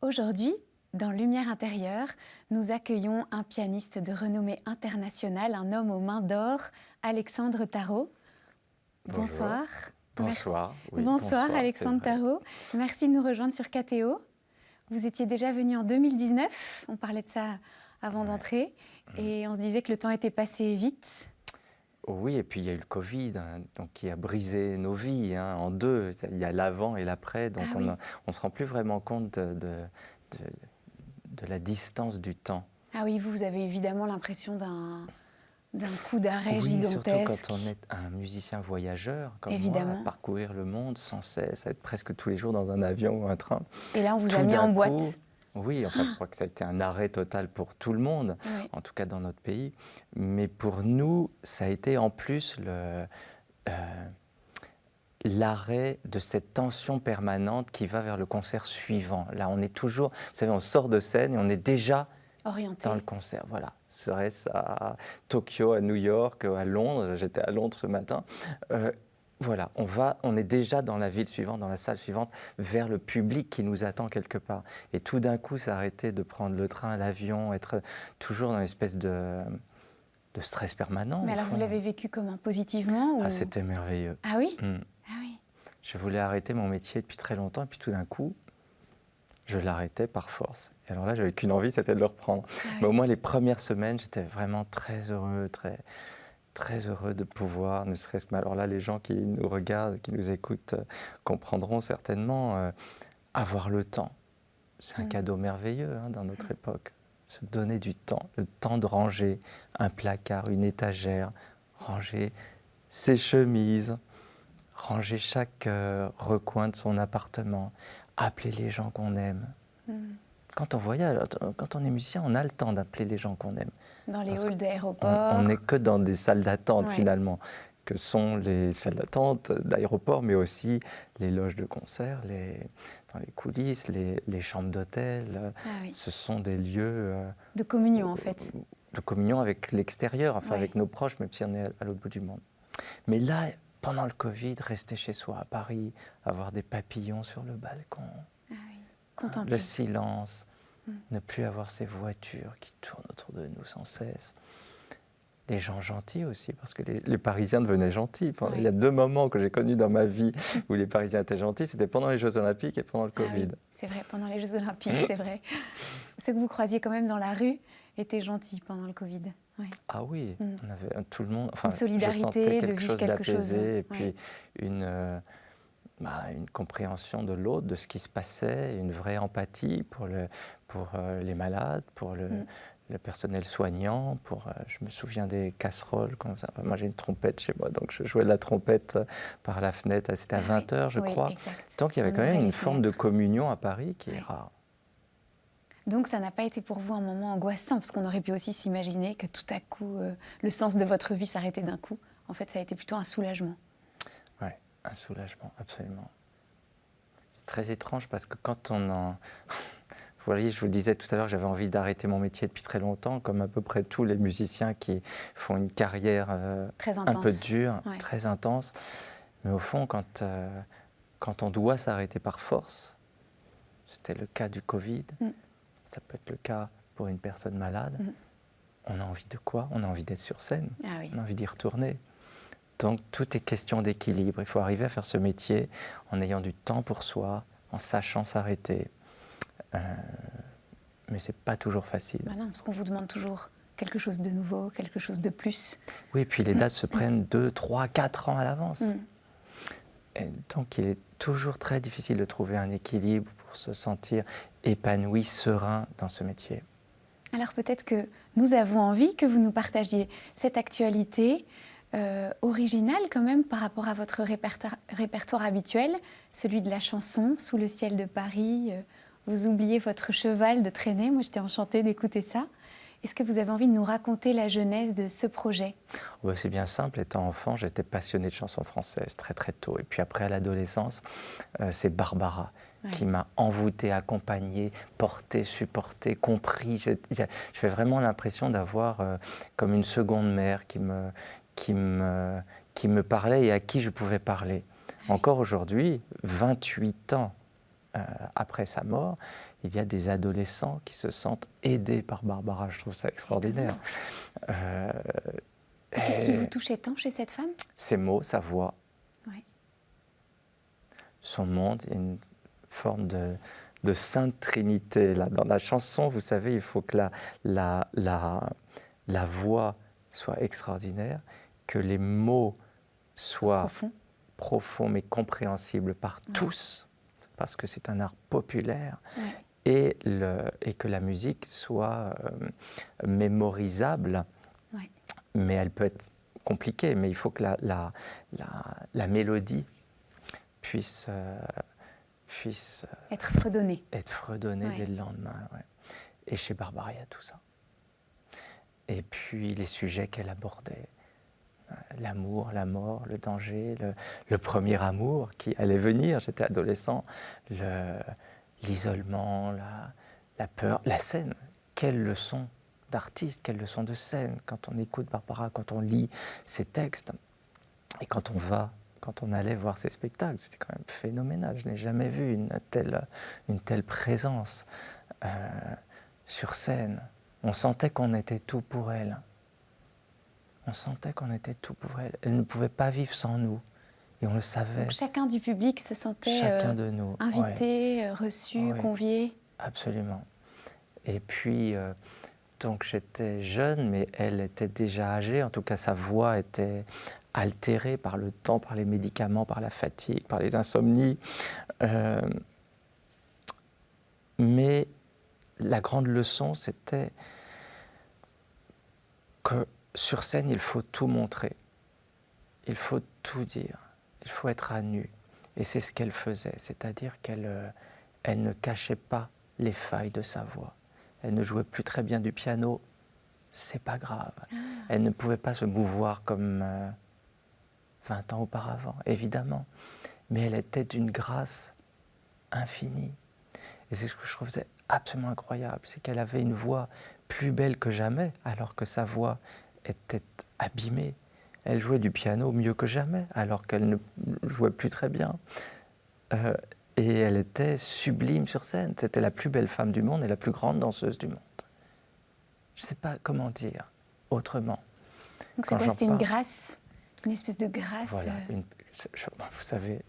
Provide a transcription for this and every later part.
Aujourd'hui, dans Lumière intérieure, nous accueillons un pianiste de renommée internationale, un homme aux mains d'or, Alexandre Tarot. Bonjour. Bonsoir. Bonsoir. Oui, bonsoir Alexandre Tarot. Merci de nous rejoindre sur KTO. Vous étiez déjà venu en 2019, on parlait de ça avant d'entrer, et on se disait que le temps était passé vite. Oui, et puis il y a eu le Covid, donc, qui a brisé nos vies en deux. Il y a l'avant et l'après, donc on ne se rend plus vraiment compte de la distance du temps. Ah oui, vous avez évidemment l'impression d'un coup d'arrêt gigantesque. Surtout quand on est un musicien voyageur, comme moi, à parcourir le monde sans cesse, à être presque tous les jours dans un avion ou un train. Et là, on vous a mis en boîte. Oui, enfin, je crois que ça a été un arrêt total pour tout le monde, en tout cas dans notre pays. Mais pour nous, ça a été en plus l'arrêt de cette tension permanente qui va vers le concert suivant. Là, on est toujours, vous savez, on sort de scène et on est déjà orienté dans le concert. Voilà, serait-ce à Tokyo, à New York, à Londres. J'étais à Londres ce matin. Voilà, on est déjà dans la ville suivante, dans la salle suivante, vers le public qui nous attend quelque part. Et tout d'un coup, s'arrêter de prendre le train, l'avion, être toujours dans une espèce de stress permanent. Mais alors, vous l'avez vécu comment? Positivement ou... C'était merveilleux. Ah oui Ah oui. Je voulais arrêter mon métier depuis très longtemps, et puis tout d'un coup, je l'arrêtais par force. Et alors là, j'avais qu'une envie, c'était de le reprendre. Mais au moins, les premières semaines, j'étais vraiment très heureux, très heureux de pouvoir, ne serait-ce que, alors là, les gens qui nous regardent, qui nous écoutent, comprendront certainement, avoir le temps. C'est un cadeau merveilleux dans notre époque. Se donner du temps, le temps de ranger un placard, une étagère, ranger ses chemises, ranger chaque recoin de son appartement, appeler les gens qu'on aime. Quand on voyage, quand on est musicien, on a le temps d'appeler les gens qu'on aime. Dans les halls d'aéroport. On n'est que dans des salles d'attente finalement, que sont les salles d'attente d'aéroport, mais aussi les loges de concert, dans les coulisses, les chambres d'hôtel. Ce sont des lieux de communion en fait. De communion avec l'extérieur, enfin avec nos proches, même si on est à l'autre bout du monde. Mais là, pendant le Covid, rester chez soi à Paris, avoir des papillons sur le balcon, le silence, ne plus avoir ces voitures qui tournent autour de nous sans cesse. Les gens gentils aussi, parce que les Parisiens devenaient gentils. Il y a deux moments que j'ai connus dans ma vie où les Parisiens étaient gentils, c'était pendant les Jeux Olympiques et pendant le Covid. Oui, c'est vrai, pendant les Jeux Olympiques, c'est vrai. Ceux que vous croisiez quand même dans la rue étaient gentils pendant le Covid. Ah oui, on avait tout le monde, une solidarité, de vivre quelque chose et puis une compréhension de l'autre, de ce qui se passait, une vraie empathie pour les malades, pour le personnel soignant, je me souviens des casseroles comme ça. Moi j'ai une trompette chez moi, donc je jouais de la trompette par la fenêtre, c'était à 20h je crois. Exact. Donc il y avait quand même une forme de communion à Paris qui est rare. Donc ça n'a pas été pour vous un moment angoissant, parce qu'on aurait pu aussi s'imaginer que tout à coup, le sens de votre vie s'arrêtait d'un coup. En fait, ça a été plutôt un soulagement. Oui, un soulagement, absolument. C'est très étrange parce que quand on en... Vous voyez, je vous disais tout à l'heure que j'avais envie d'arrêter mon métier depuis très longtemps, comme à peu près tous les musiciens qui font une carrière un peu dure, très intense. Mais au fond, quand on doit s'arrêter par force, c'était le cas du Covid, ça peut être le cas pour une personne malade, on a envie de quoi? On a envie d'être sur scène, on a envie d'y retourner. Donc tout est question d'équilibre. Il faut arriver à faire ce métier en ayant du temps pour soi, en sachant s'arrêter. Mais ce n'est pas toujours facile. Non, parce qu'on vous demande toujours quelque chose de nouveau, quelque chose de plus. Oui, et puis les dates se prennent 2, 3, 4 ans à l'avance. Et donc il est toujours très difficile de trouver un équilibre pour se sentir épanoui, serein dans ce métier. Alors peut-être que nous avons envie que vous nous partagiez cette actualité originale quand même par rapport à votre répertoire habituel, celui de la chanson, Sous le ciel de Paris. Vous oubliez votre cheval de traîner. Moi, j'étais enchantée d'écouter ça. Est-ce que vous avez envie de nous raconter la genèse de ce projet? C'est bien simple. Étant enfant, j'étais passionné de chansons françaises très très tôt. Et puis après, à l'adolescence, c'est Barbara qui m'a envoûté, accompagné, porté, supporté, compris. J'ai vraiment l'impression d'avoir comme une seconde mère qui me parlait et à qui je pouvais parler. Encore aujourd'hui, 28 ans après sa mort, il y a des adolescents qui se sentent aidés par Barbara. Je trouve ça extraordinaire. Qu'est-ce qui vous touchait tant chez cette femme? Ses mots, sa voix, Ouais. son monde, il y a une forme de sainte trinité. Là. Dans la chanson, vous savez, il faut que la voix soit extraordinaire, que les mots soient profonds mais compréhensibles par tous, parce que c'est un art populaire, et que la musique soit mémorisable. Mais elle peut être compliquée, mais il faut que la mélodie puisse être fredonnée. Dès le lendemain. Ouais. Et chez Barbara, il y a tout ça. Et puis les sujets qu'elle abordait, l'amour, la mort, le danger, le premier amour qui allait venir, j'étais adolescent, l'isolement, la peur, la scène. Quelle leçon d'artiste, quelle leçon de scène quand on écoute Barbara, quand on lit ses textes et quand on allait voir ses spectacles. C'était quand même phénoménal. Je n'ai jamais vu une telle présence sur scène. On sentait qu'on était tout pour elle. On sentait qu'on était tout pour elle. Elle ne pouvait pas vivre sans nous. Et on le savait. Donc chacun du public se sentait chacun de nous, invité, reçu, convié. Absolument. Et puis, donc j'étais jeune, mais elle était déjà âgée. En tout cas, sa voix était altérée par le temps, par les médicaments, par la fatigue, par les insomnies. Mais la grande leçon, c'était que sur scène, il faut tout montrer. Il faut tout dire. Il faut être à nu. Et c'est ce qu'elle faisait. C'est-à-dire qu'elle ne cachait pas les failles de sa voix. Elle ne jouait plus très bien du piano. C'est pas grave. Elle ne pouvait pas se mouvoir comme 20 ans auparavant, évidemment. Mais elle était d'une grâce infinie. Et c'est ce que je trouvais absolument incroyable, c'est qu'elle avait une voix plus belle que jamais, alors que sa voix était abîmée. Elle jouait du piano mieux que jamais, alors qu'elle ne jouait plus très bien. Et elle était sublime sur scène. C'était la plus belle femme du monde et la plus grande danseuse du monde. Je ne sais pas comment dire autrement. Donc c'est quoi? C'était une grâce, une espèce de grâce. Voilà, vous savez,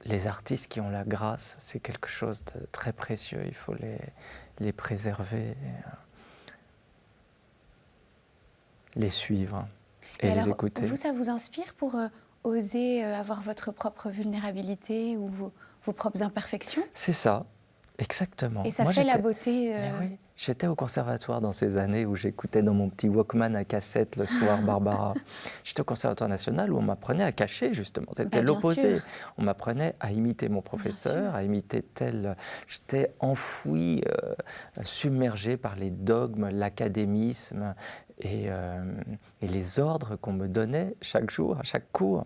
les artistes qui ont la grâce, c'est quelque chose de très précieux. Il faut les préserver, les suivre et les écouter. Vous, ça vous inspire pour oser avoir votre propre vulnérabilité ou vos propres imperfections? C'est ça, exactement. Et ça fait la beauté. Oui, j'étais au conservatoire dans ces années où j'écoutais dans mon petit Walkman à cassette le soir Barbara. J'étais au conservatoire national où on m'apprenait à cacher, justement. C'était l'opposé. On m'apprenait à imiter mon professeur, à imiter tel. J'étais enfoui, submergé par les dogmes, l'académisme et les ordres qu'on me donnait chaque jour, à chaque cours.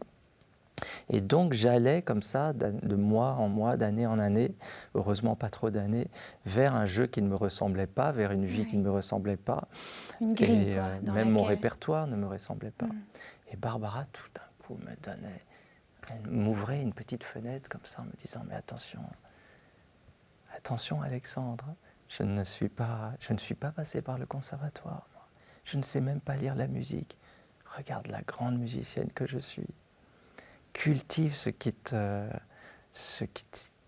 Et donc j'allais comme ça, de mois en mois, d'année en année, heureusement pas trop d'années, vers un jeu qui ne me ressemblait pas, vers une vie qui ne me ressemblait pas. Une grille, et quoi, même mon répertoire ne me ressemblait pas. Et Barbara, tout d'un coup, m'ouvrait une petite fenêtre comme ça, en me disant « Mais attention, attention Alexandre, je ne suis pas passé par le conservatoire, moi. Je ne sais même pas lire la musique. Regarde la grande musicienne que je suis. Cultive ce qui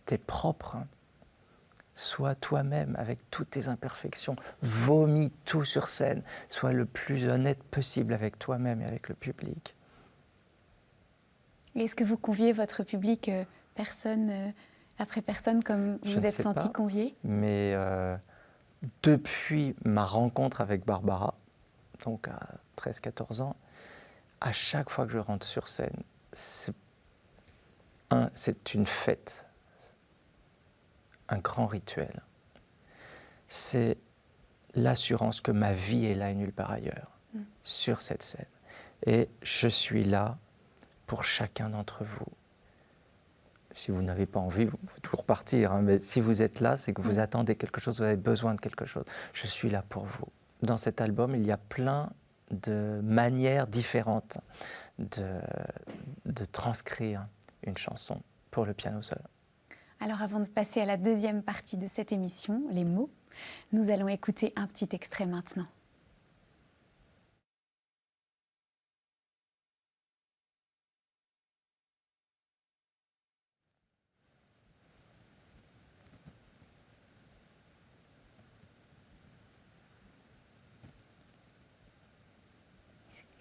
t'est propre. Sois toi-même avec toutes tes imperfections. Vomis tout sur scène. Sois le plus honnête possible avec toi-même et avec le public. » Est-ce que vous conviez votre public personne après personne comme vous vous êtes senti convié? Mais depuis ma rencontre avec Barbara, donc à 13-14 ans, à chaque fois que je rentre sur scène, c'est une fête, un grand rituel. C'est l'assurance que ma vie est là et nulle part ailleurs, sur cette scène. Et je suis là pour chacun d'entre vous. Si vous n'avez pas envie, vous pouvez toujours partir, hein, mais si vous êtes là, c'est que vous attendez quelque chose, vous avez besoin de quelque chose. Je suis là pour vous. Dans cet album, il y a plein de manières différentes de transcrire une chanson Pour le piano seul. Alors avant de passer à la deuxième partie de cette émission, les mots, nous allons écouter un petit extrait maintenant.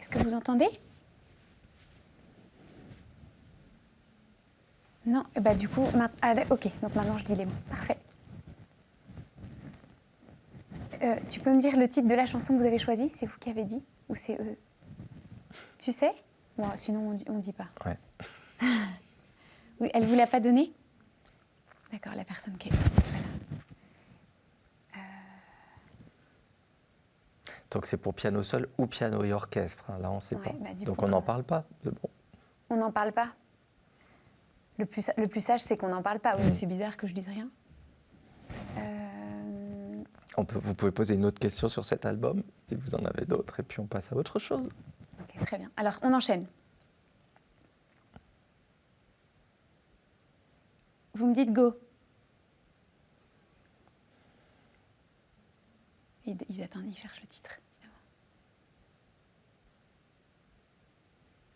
Est-ce que vous entendez? Non, bah du coup, ok, donc maintenant je dis les mots. Parfait. Tu peux me dire le titre de la chanson que vous avez choisie? C'est vous qui avez dit? Ou c'est eux? Tu sais? Bon, sinon on dit pas. Ouais. Oui, elle vous l'a pas donné? D'accord, la personne qui est... Voilà. Donc c'est pour piano seul ou piano et orchestre, hein. Là on ne sait Ouais, pas. bah, Donc coup, on n'en parle pas. C'est bon. On n'en parle pas? Le plus sage, c'est qu'on n'en parle pas. Oui, mais c'est bizarre que je dise rien. Vous pouvez poser une autre question sur cet album, si vous en avez d'autres, et puis on passe à autre chose. Ok, très bien. Alors, on enchaîne. Vous me dites go. Ils attendent, ils cherchent le titre, évidemment.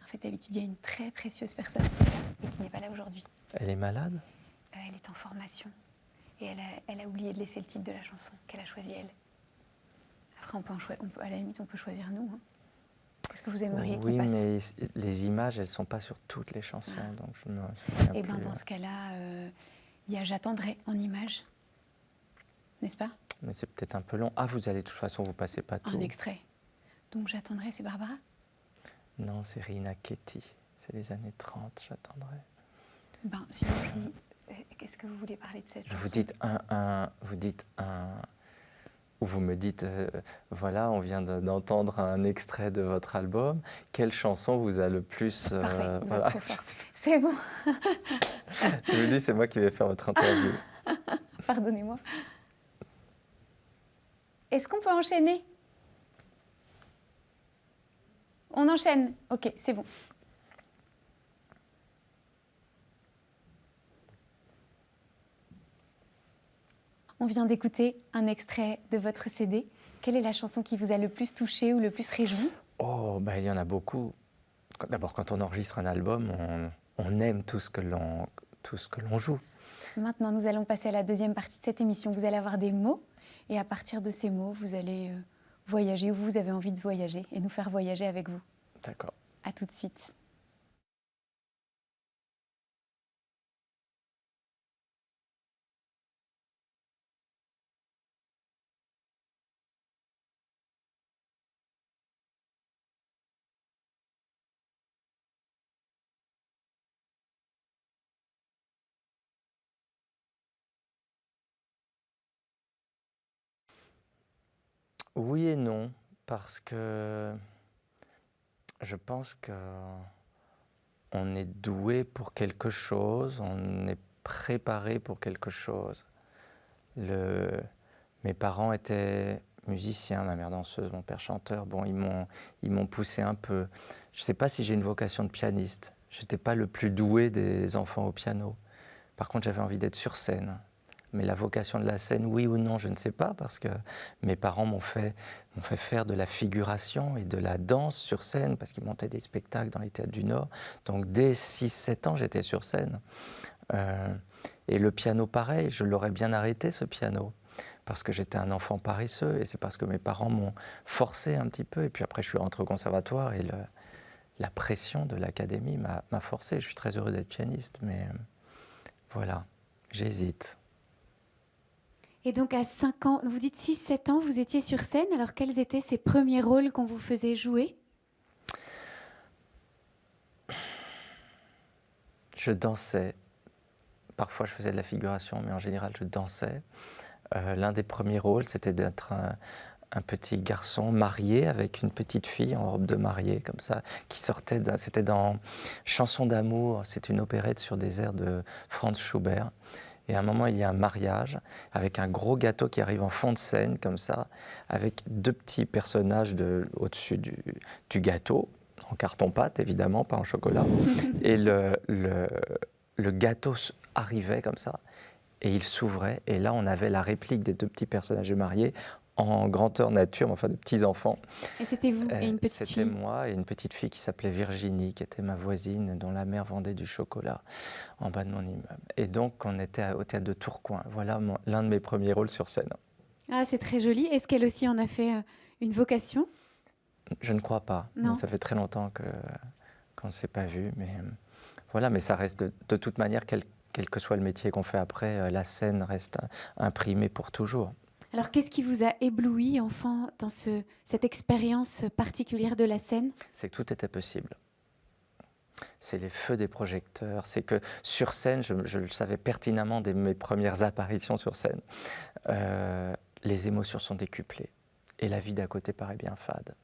En fait, d'habitude, il y a une très précieuse personne qui est là et qui n'est pas là aujourd'hui. Elle est malade? Elle est en formation. Et elle a oublié de laisser le titre de la chanson qu'elle a choisi elle. Après, à la limite, on peut choisir nous. Hein. Qu'est-ce que vous aimeriez qu'il passe? Oui, mais les images, elles ne sont pas sur toutes les chansons. Ah. Donc je me souviens Eh plus. bien, dans ce cas-là, il y a J'attendrai en images. N'est-ce pas? Mais c'est peut-être un peu long. Ah, vous allez de toute façon, vous ne passez pas tout. Un extrait. Donc J'attendrai, c'est Barbara? Non, c'est Rina Ketty. C'est les années 30, J'attendrai. Ben, sinon, je dis... Qu'est-ce que vous voulez parler de cette chanson? Vous dites ou vous me dites, voilà, on vient d'entendre un extrait de votre album. Quelle chanson vous a le plus... Parfait, vous voilà. êtes trop fort. C'est bon. Je vous dis, c'est moi qui vais faire votre interview. Pardonnez-moi. Est-ce qu'on peut enchaîner? On enchaîne. Ok, c'est bon. On vient d'écouter un extrait de votre CD. Quelle est la chanson qui vous a le plus touché ou le plus réjoui? Oh, bah, il y en a beaucoup. D'abord, quand on enregistre un album, on aime tout ce que l'on joue. Maintenant, nous allons passer à la deuxième partie de cette émission. Vous allez avoir des mots et à partir de ces mots, vous allez voyager où vous avez envie de voyager et nous faire voyager avec vous. D'accord. À tout de suite. Oui et non, parce que je pense qu'on est doué pour quelque chose, on est préparé pour quelque chose. Mes parents étaient musiciens, ma mère danseuse, mon père chanteur. Bon, ils m'ont poussé un peu. Je ne sais pas si j'ai une vocation de pianiste. Je n'étais pas le plus doué des enfants au piano. Par contre, j'avais envie d'être sur scène. Mais la vocation de la scène, oui ou non, je ne sais pas, parce que mes parents m'ont fait faire de la figuration et de la danse sur scène, parce qu'ils montaient des spectacles dans les théâtres du Nord. Donc dès 6-7 ans, j'étais sur scène. Et le piano, pareil, je l'aurais bien arrêté, ce piano, parce que j'étais un enfant paresseux, et c'est parce que mes parents m'ont forcé un petit peu. Et puis après, je suis rentré au conservatoire, et la pression de l'académie m'a forcé. Je suis très heureux d'être pianiste, mais voilà, j'hésite. Et donc à 5 ans, vous dites 6-7 ans, vous étiez sur scène. Alors quels étaient ces premiers rôles qu'on vous faisait jouer? Je dansais. Parfois je faisais de la figuration, mais en général je dansais. L'un des premiers rôles, c'était d'être un petit garçon marié avec une petite fille en robe de mariée, comme ça, qui sortait, c'était dans Chanson d'amour, c'est une opérette sur des airs de Franz Schubert. Et à un moment, il y a un mariage avec un gros gâteau qui arrive en fond de scène, comme ça, avec deux petits personnages au-dessus du gâteau, en carton-pâte, évidemment, pas en chocolat. Et le gâteau arrivait comme ça, et il s'ouvrait, et là on avait la réplique des 2 petits personnages mariés en grandeur nature, enfin des petits-enfants. Et c'était vous et une petite C'était fille. moi et une petite fille qui s'appelait Virginie, qui était ma voisine, dont la mère vendait du chocolat en bas de mon immeuble. Et donc on était au théâtre de Tourcoing. Voilà l'un de mes premiers rôles sur scène. Ah, c'est très joli. Est-ce qu'elle aussi en a fait une vocation? Je ne crois pas. Non. Ça fait très longtemps qu'on ne s'est pas vu, mais voilà. Mais ça reste de toute manière, quel que soit le métier qu'on fait après, la scène reste imprimée pour toujours. Alors, qu'est-ce qui vous a ébloui, enfant, dans cette expérience particulière de la scène? C'est que tout était possible. C'est les feux des projecteurs, c'est que sur scène, je le savais pertinemment dès mes premières apparitions sur scène, les émotions sont décuplées et la vie d'à côté paraît bien fade.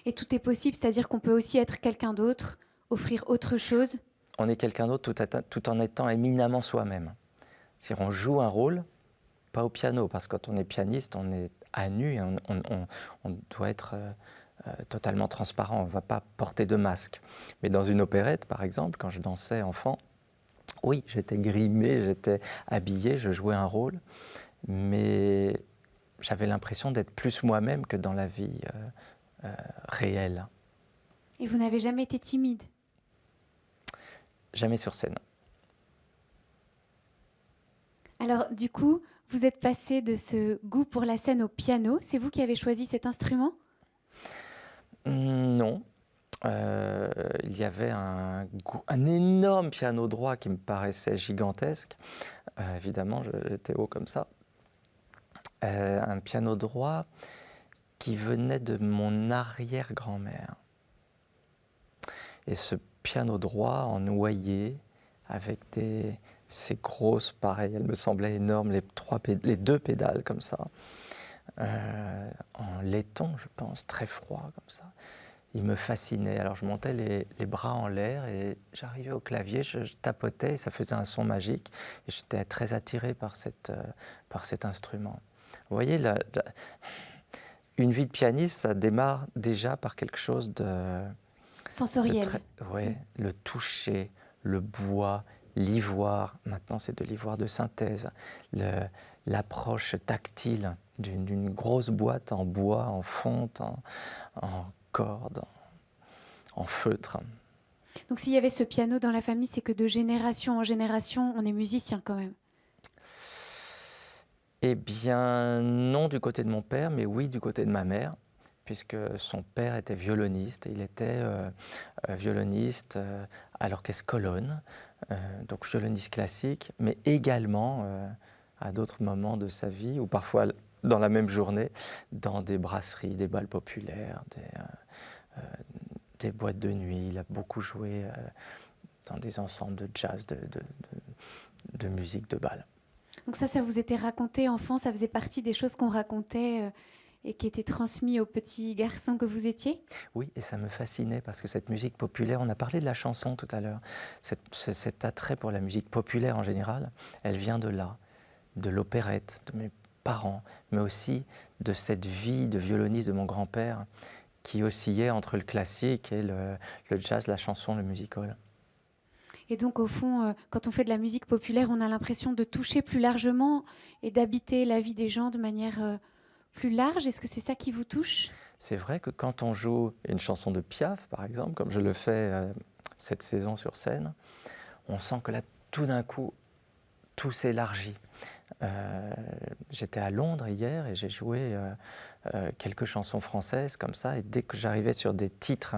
Et tout est possible, c'est-à-dire qu'on peut aussi être quelqu'un d'autre, offrir autre chose? On est quelqu'un d'autre tout en étant éminemment soi-même. C'est-à-dire on joue un rôle, pas au piano, parce que quand on est pianiste, on est à nu et on doit être totalement transparent, on ne va pas porter de masque. Mais dans une opérette, par exemple, quand je dansais enfant, oui, j'étais grimé, j'étais habillé, je jouais un rôle, mais j'avais l'impression d'être plus moi-même que dans la vie réelle. Et vous n'avez jamais été timide? Jamais sur scène. Alors, du coup, vous êtes passé de ce goût pour la scène au piano. C'est vous qui avez choisi cet instrument? Non. Il y avait un énorme piano droit qui me paraissait gigantesque. Évidemment, j'étais haut comme ça. Un piano droit qui venait de mon arrière-grand-mère. Et ce piano droit en noyer, avec ces grosses, pareil, elles me semblaient énormes, les 2 pédales comme ça, en laiton, je pense, très froid comme ça. Il me fascinait. Alors je montais les bras en l'air et j'arrivais au clavier, je tapotais et ça faisait un son magique. Et j'étais très attiré par cet instrument. Vous voyez, une vie de pianiste, ça démarre déjà par quelque chose de... Sensoriel. Oui, le toucher, le bois, l'ivoire. Maintenant, c'est de l'ivoire de synthèse. L'approche tactile d'une grosse boîte en bois, en fonte, en corde, en feutre. Donc s'il y avait ce piano dans la famille, c'est que de génération en génération, on est musicien quand même. Eh bien, non du côté de mon père, mais oui du côté de ma mère, puisque son père était violoniste. Il était violoniste à l'orchestre Colonne, donc violoniste classique, mais également à d'autres moments de sa vie, ou parfois dans la même journée, dans des brasseries, des bals populaires, des boîtes de nuit. Il a beaucoup joué dans des ensembles de jazz, de musique de bal. Donc ça vous était raconté enfant, ça faisait partie des choses qu'on racontait et qui étaient transmises aux petits garçons que vous étiez? Oui, et ça me fascinait parce que cette musique populaire, on a parlé de la chanson tout à l'heure, cet attrait pour la musique populaire en général, elle vient de là, de l'opérette, de mes parents, mais aussi de cette vie de violoniste de mon grand-père qui oscillait entre le classique et le jazz, la chanson, le music-hall. Et donc, au fond, quand on fait de la musique populaire, on a l'impression de toucher plus largement et d'habiter la vie des gens de manière plus large. Est-ce que c'est ça qui vous touche? C'est vrai que quand on joue une chanson de Piaf, par exemple, comme je le fais cette saison sur scène, on sent que là, tout d'un coup, tout s'élargit. J'étais à Londres hier et j'ai joué quelques chansons françaises comme ça. Et dès que j'arrivais sur des titres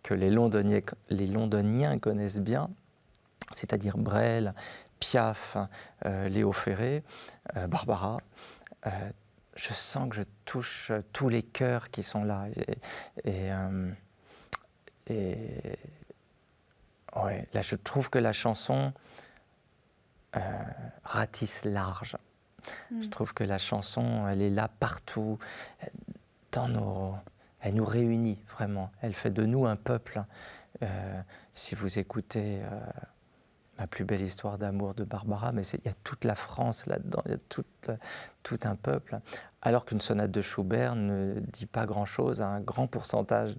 que les Londoniens connaissent bien, c'est-à-dire Brel, Piaf, Léo Ferré, Barbara, je sens que je touche tous les cœurs qui sont là. Ouais, là, je trouve que la chanson ratisse large. Je trouve que la chanson, elle est là partout, elle nous réunit vraiment. Elle fait de nous un peuple. Si vous écoutez Ma plus belle histoire d'amour de Barbara, mais il y a toute la France là-dedans, il y a tout un peuple. Alors qu'une sonate de Schubert ne dit pas grand-chose à un grand pourcentage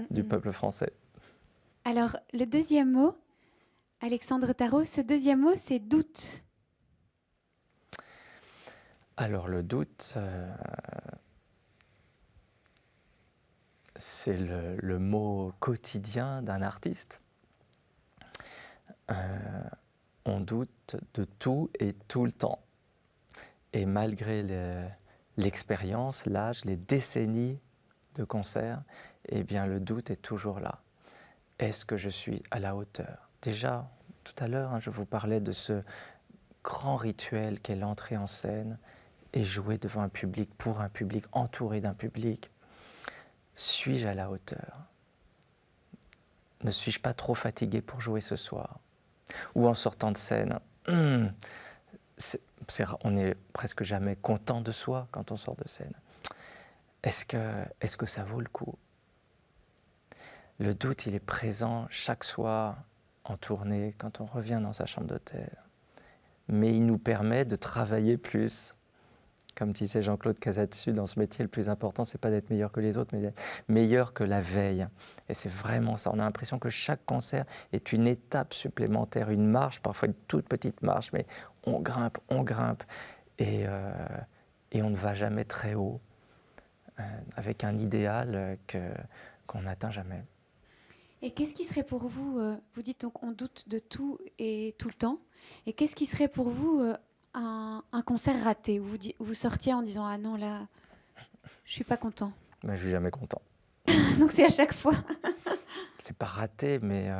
du peuple français. Alors, le deuxième mot, Alexandre Tarot, ce deuxième mot, c'est doute. Alors le doute, c'est le mot quotidien d'un artiste. On doute de tout et tout le temps. Et malgré l'expérience, l'âge, les décennies de concert, eh bien le doute est toujours là. Est-ce que je suis à la hauteur? Déjà, tout à l'heure, je vous parlais de ce grand rituel qu'est l'entrée en scène et jouer devant un public, pour un public, entouré d'un public. Suis-je à la hauteur? Ne suis-je pas trop fatigué pour jouer ce soir? Ou en sortant de scène, on est presque jamais content de soi quand on sort de scène. Est-ce que ça vaut le coup? Le doute, il est présent chaque soir en tournée, quand on revient dans sa chambre d'hôtel. Mais il nous permet de travailler plus. Comme disait Jean-Claude Casadesus, dans ce métier, le plus important, c'est pas d'être meilleur que les autres, mais d'être meilleur que la veille. Et c'est vraiment ça. On a l'impression que chaque concert est une étape supplémentaire, une marche, parfois une toute petite marche, mais on grimpe, et on ne va jamais très haut, avec un idéal qu'on n'atteint jamais. Et qu'est-ce qui serait pour vous, vous dites donc on doute de tout et tout le temps, et qu'est-ce qui serait pour vous un concert raté, où vous sortiez en disant « Ah non, là, je suis pas content ». Ben, je suis jamais content. Donc c'est à chaque fois. C'est pas raté, mais...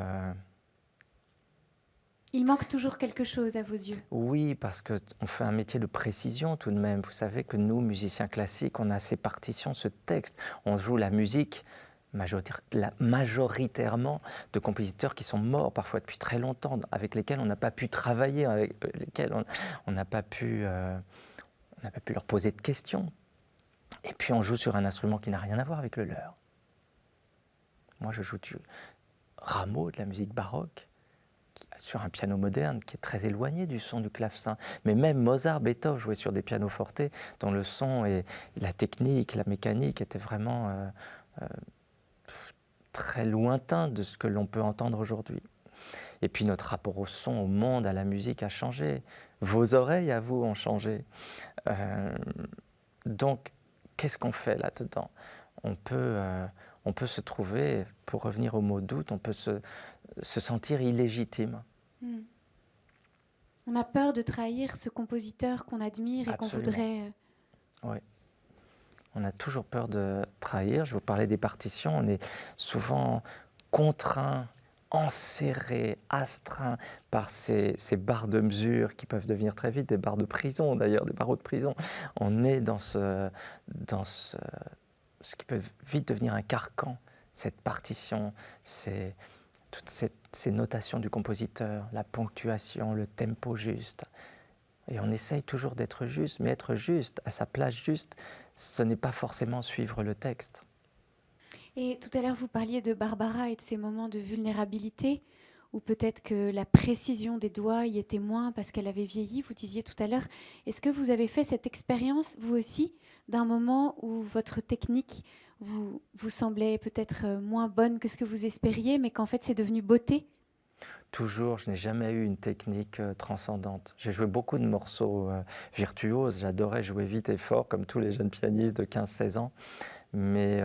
Il manque toujours quelque chose à vos yeux. Oui, parce qu'on fait un métier de précision tout de même. Vous savez que nous, musiciens classiques, on a ces partitions, ce texte. On joue la musique majoritairement de compositeurs qui sont morts parfois depuis très longtemps, avec lesquels on n'a pas pu travailler, avec lesquels on n'a pas pu leur poser de questions. Et puis on joue sur un instrument qui n'a rien à voir avec le leur. Moi, je joue du Rameau, de la musique baroque, sur un piano moderne qui est très éloigné du son du clavecin. Mais même Mozart, Beethoven jouaient sur des pianos forte dont le son et la technique, la mécanique étaient vraiment très lointain de ce que l'on peut entendre aujourd'hui. Et puis notre rapport au son, au monde, à la musique a changé. Vos oreilles, à vous, ont changé. Donc, qu'est-ce qu'on fait là-dedans? On peut se trouver, pour revenir au mot doute, on peut se sentir illégitime. On a peur de trahir ce compositeur qu'on admire et qu'on voudrait... Oui. On a toujours peur de trahir. Je vous parlais des partitions. On est souvent contraint, enserré, astreint par ces barres de mesure qui peuvent devenir très vite des barres de prison, d'ailleurs, des barreaux de prison. On est dans ce qui peut vite devenir un carcan, cette partition, toutes ces notations du compositeur, la ponctuation, le tempo juste. Et on essaye toujours d'être juste, mais être juste, à sa place juste, ce n'est pas forcément suivre le texte. Et tout à l'heure, vous parliez de Barbara et de ces moments de vulnérabilité, ou peut-être que la précision des doigts y était moins parce qu'elle avait vieilli, vous disiez tout à l'heure. Est-ce que vous avez fait cette expérience, vous aussi, d'un moment où votre technique vous semblait peut-être moins bonne que ce que vous espériez, mais qu'en fait c'est devenu beauté ? Toujours, je n'ai jamais eu une technique transcendante. J'ai joué beaucoup de morceaux virtuoses, j'adorais jouer vite et fort, comme tous les jeunes pianistes de 15-16 ans, mais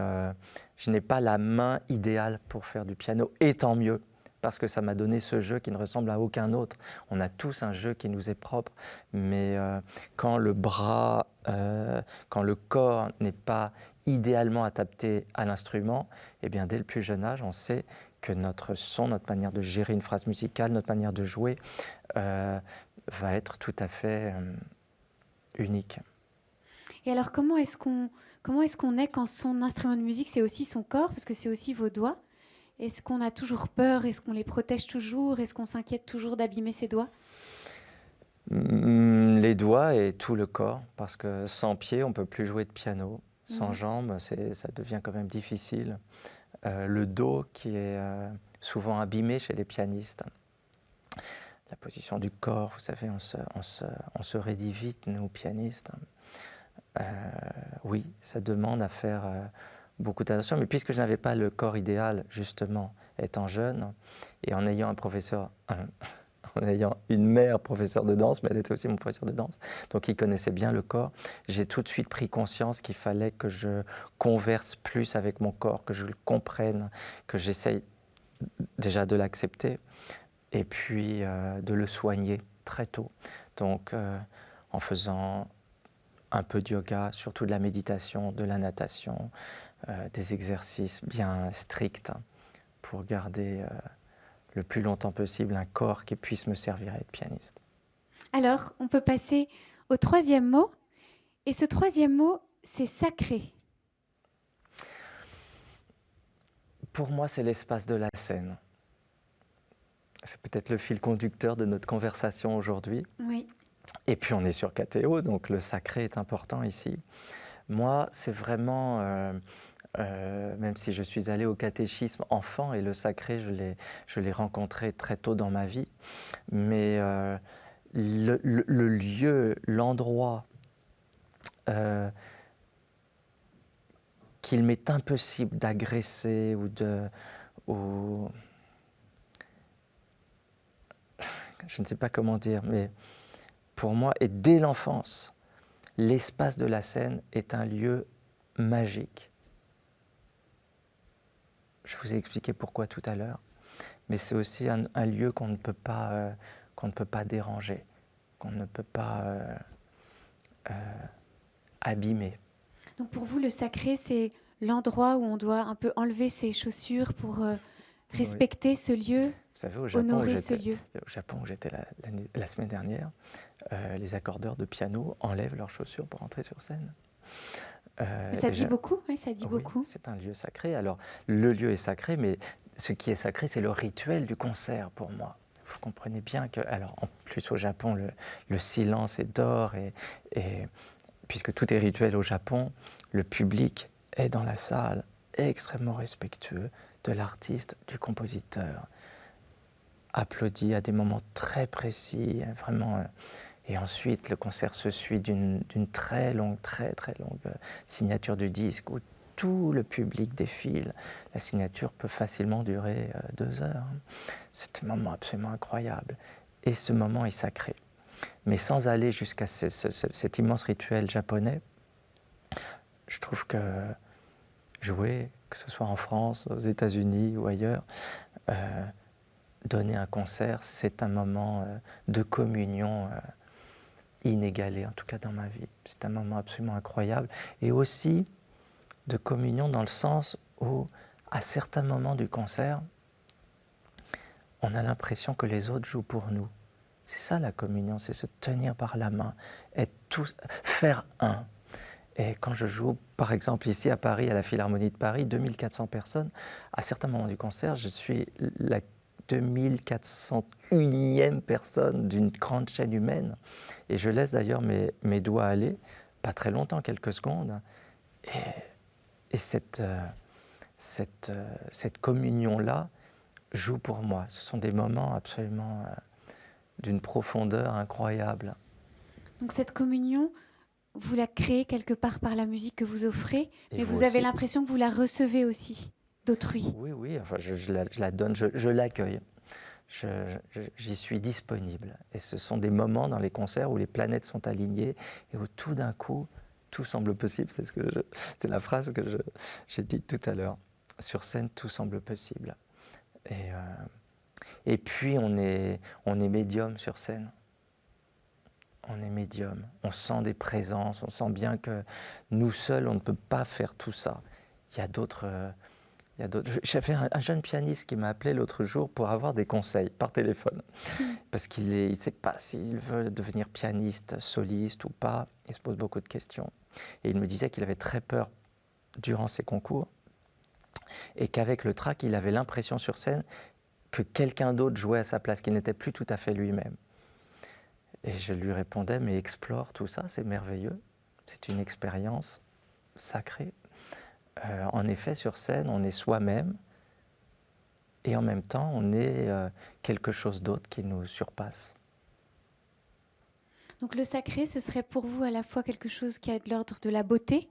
je n'ai pas la main idéale pour faire du piano, et tant mieux, parce que ça m'a donné ce jeu qui ne ressemble à aucun autre. On a tous un jeu qui nous est propre, mais quand le bras, quand le corps n'est pas idéalement adapté à l'instrument, eh bien dès le plus jeune âge, on sait que notre son, notre manière de gérer une phrase musicale, notre manière de jouer va être tout à fait unique. Et alors comment est-ce qu'on est quand son instrument de musique, c'est aussi son corps, parce que c'est aussi vos doigts? Est-ce qu'on a toujours peur? Est-ce qu'on les protège toujours? Est-ce qu'on s'inquiète toujours d'abîmer ses doigts? Les doigts et tout le corps, parce que sans pied, on ne peut plus jouer de piano. Sans jambes, ça devient quand même difficile. Le dos qui est souvent abîmé chez les pianistes. La position du corps, vous savez, on se raidit vite, nous, pianistes. Oui, ça demande à faire beaucoup d'attention. Mais puisque je n'avais pas le corps idéal, justement, étant jeune, et en ayant en ayant une mère professeure de danse, mais elle était aussi mon professeur de danse, donc il connaissait bien le corps, j'ai tout de suite pris conscience qu'il fallait que je converse plus avec mon corps, que je le comprenne, que j'essaye déjà de l'accepter, et puis de le soigner très tôt. Donc en faisant un peu de yoga, surtout de la méditation, de la natation, des exercices bien stricts pour garder le plus longtemps possible un corps qui puisse me servir à être pianiste. Alors, on peut passer au troisième mot. Et ce troisième mot, c'est sacré. Pour moi, c'est l'espace de la scène. C'est peut-être le fil conducteur de notre conversation aujourd'hui. Oui. Et puis on est sur KTO, donc le sacré est important ici. Moi, c'est vraiment, même si je suis allé au catéchisme enfant, et le sacré, je l'ai rencontré très tôt dans ma vie, mais le lieu, l'endroit qu'il m'est impossible d'agresser ou je ne sais pas comment dire, mais pour moi, et dès l'enfance, l'espace de la scène est un lieu magique. Je vous ai expliqué pourquoi tout à l'heure, mais c'est aussi un lieu qu'on ne peut pas déranger, qu'on ne peut pas abîmer. Donc pour vous, le sacré, c'est l'endroit où on doit un peu enlever ses chaussures pour respecter Oui. ce lieu, vous savez, honorer ce lieu. Au Japon, où j'étais la semaine dernière, les accordeurs de piano enlèvent leurs chaussures pour entrer sur scène. Ça dit beaucoup, oui, ça dit beaucoup. C'est un lieu sacré. Alors, le lieu est sacré, mais ce qui est sacré, c'est le rituel du concert pour moi. Vous comprenez bien que, alors en plus au Japon, le silence est d'or, et puisque tout est rituel au Japon, le public est dans la salle extrêmement respectueux de l'artiste, du compositeur, applaudit à des moments très précis, vraiment. Et ensuite, le concert se suit d'une très longue signature du disque où tout le public défile. La signature peut facilement durer 2 heures. C'est un moment absolument incroyable. Et ce moment est sacré. Mais sans aller jusqu'à cet immense rituel japonais, je trouve que jouer, que ce soit en France, aux États-Unis ou ailleurs, donner un concert, c'est un moment de communion inégalé, en tout cas dans ma vie. C'est un moment absolument incroyable. Et aussi de communion dans le sens où, à certains moments du concert, on a l'impression que les autres jouent pour nous. C'est ça la communion, c'est se tenir par la main, être tous, faire un. Et quand je joue, par exemple, ici à Paris, à la Philharmonie de Paris, 2400 personnes, à certains moments du concert, je suis la 2401e personne d'une grande chaîne humaine. Et je laisse d'ailleurs mes doigts aller, pas très longtemps, quelques secondes. Et cette communion-là joue pour moi. Ce sont des moments absolument d'une profondeur incroyable. Donc cette communion, vous la créez quelque part par la musique que vous offrez, et mais vous avez l'impression que vous la recevez aussi d'autrui. Oui, enfin, je la donne, je l'accueille. J'y suis disponible. Et ce sont des moments dans les concerts où les planètes sont alignées et où tout d'un coup, tout semble possible. C'est la phrase que j'ai dite tout à l'heure. Sur scène, tout semble possible. Et puis, on est médium sur scène. On est médium. On sent des présences. On sent bien que nous seuls, on ne peut pas faire tout ça. Il y a d'autres... J'avais un jeune pianiste qui m'a appelé l'autre jour pour avoir des conseils par téléphone. Parce qu'il ne sait pas s'il veut devenir pianiste, soliste ou pas. Il se pose beaucoup de questions. Et il me disait qu'il avait très peur durant ses concours et qu'avec le track, il avait l'impression sur scène que quelqu'un d'autre jouait à sa place, qu'il n'était plus tout à fait lui-même. Et je lui répondais, mais explore tout ça, c'est merveilleux. C'est une expérience sacrée. En effet, sur scène, on est soi-même et en même temps, on est quelque chose d'autre qui nous surpasse. Donc le sacré, ce serait pour vous à la fois quelque chose qui a de l'ordre de la beauté,